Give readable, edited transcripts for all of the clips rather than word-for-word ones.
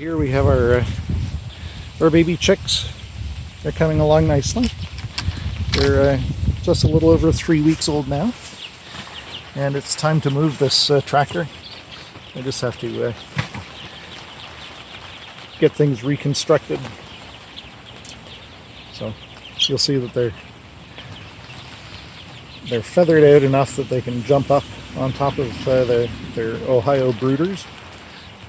Here we have our baby chicks. They're coming along nicely. They're just a little over 3 weeks old now, and it's time to move this tractor. I just have to get things reconstructed. So you'll see that they're feathered out enough that they can jump up on top of their Ohio brooders.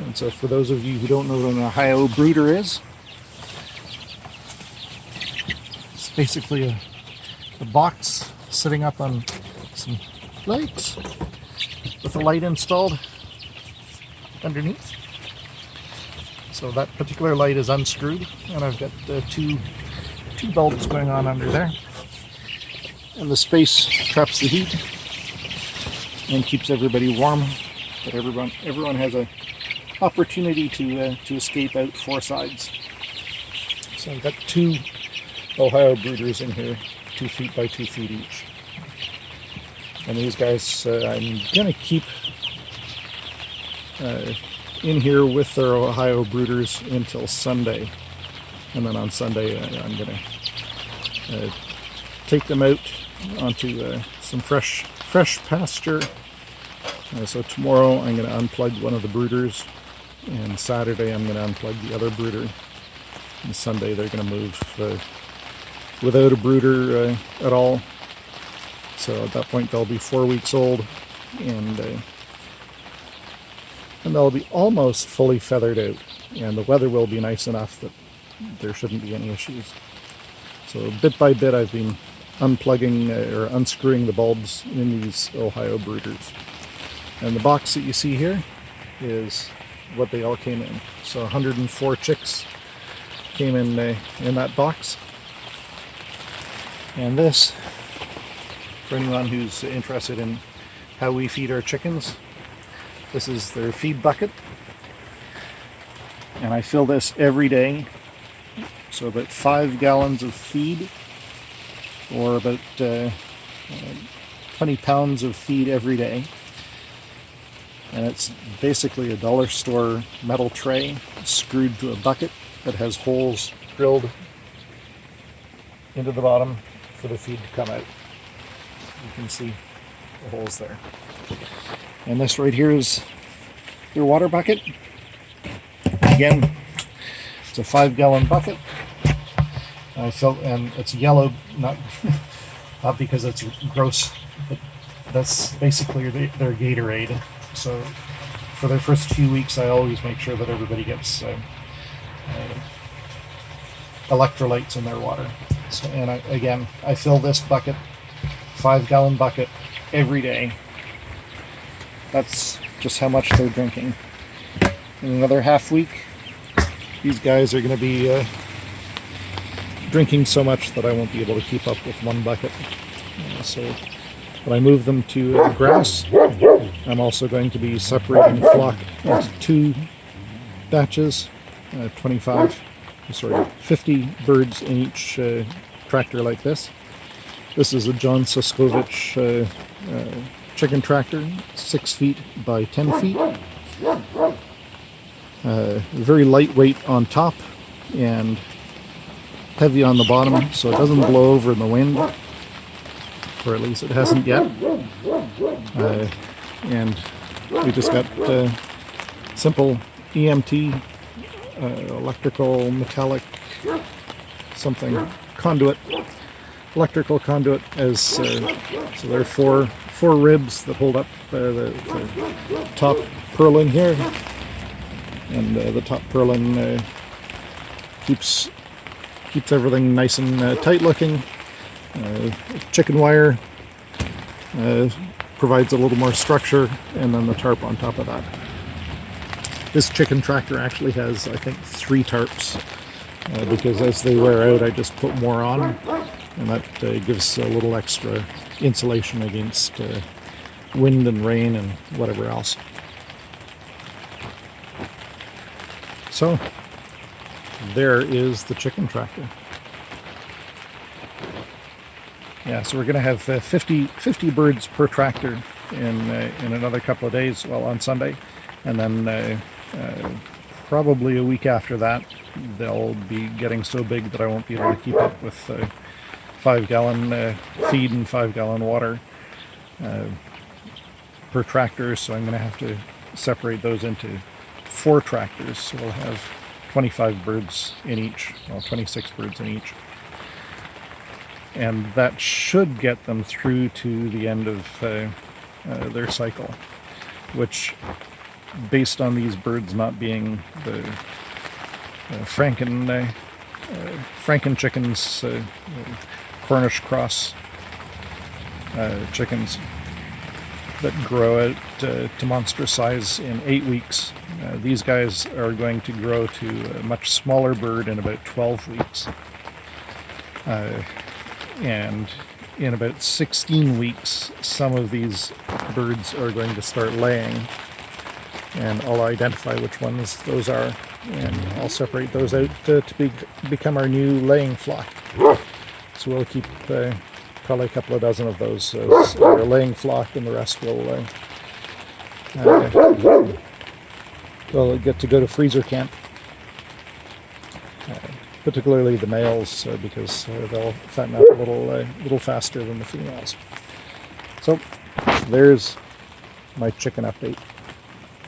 And so for those of you who don't know what an Ohio brooder is, it's basically a box sitting up on some legs with a light installed underneath. So that particular light is unscrewed, and I've got two bulbs going on under there. And the space traps the heat and keeps everybody warm, but everyone has a opportunity to escape out four sides. So I've got two Ohio brooders in here, 2 feet by 2 feet each. And these guys I'm going to keep in here with their Ohio brooders until Sunday. And then on Sunday I'm going to take them out onto some fresh pasture. So tomorrow I'm going to unplug one of the brooders, and Saturday I'm going to unplug the other brooder, and Sunday they're going to move without a brooder at all. So at that point they'll be 4 weeks old, and they'll be almost fully feathered out, and the weather will be nice enough that there shouldn't be any issues. So bit by bit I've been unplugging or unscrewing the bulbs in these Ohio brooders. And the box that you see here is what they all came in. So 104 chicks came in that box. And this, for anyone who's interested in how we feed our chickens, this is their feed bucket. And I fill this every day. So about 5 gallons of feed, or about 20 pounds of feed every day. And it's basically a dollar store metal tray screwed to a bucket that has holes drilled into the bottom for the feed to come out. You can see the holes there. And this right here is your water bucket. Again, it's a 5-gallon bucket. And it's yellow, not because it's gross, but that's basically their Gatorade. So for their first few weeks, I always make sure that everybody gets electrolytes in their water. So, and I fill this bucket, 5-gallon bucket, every day. That's just how much they're drinking. In another half week, these guys are going to be drinking so much that I won't be able to keep up with one bucket. So when I move them to grass, I'm also going to be separating the flock into 2 batches, 50 birds in each tractor like this. This is a John Suscovich Chicken Tractor, 6 feet by 10 feet. Very lightweight on top and heavy on the bottom, so it doesn't blow over in the wind, or at least it hasn't yet. And we just got simple EMT, electrical, metallic, something, conduit, electrical conduit, as so there are four ribs that hold up the top purlin here, and the top purlin keeps everything nice and tight looking. Chicken wire provides a little more structure, and then the tarp on top of that. This chicken tractor actually has, I think, 3 tarps, because as they wear out I just put more on, and that gives a little extra insulation against wind and rain and whatever else. So there is the chicken tractor. Yeah, so we're going to have 50 birds per tractor in another couple of days, well, on Sunday, and then probably a week after that, they'll be getting so big that I won't be able to keep up with 5-gallon feed and 5-gallon water per tractor, so I'm going to have to separate those into 4 tractors, so we'll have 25 birds in each, well, 26 birds in each. And that should get them through to the end of their cycle, which, based on these birds not being the Franken chickens, Cornish cross chickens that grow out to monstrous size in 8 weeks, these guys are going to grow to a much smaller bird in about 12 weeks. And in about 16 weeks, some of these birds are going to start laying, and I'll identify which ones those are, and I'll separate those out to become our new laying flock. So we'll keep probably a couple of dozen of those as our laying flock, and the rest will they'll get to go to freezer camp. Particularly the males, because they'll fatten up a little faster than the females. So there's my chicken update.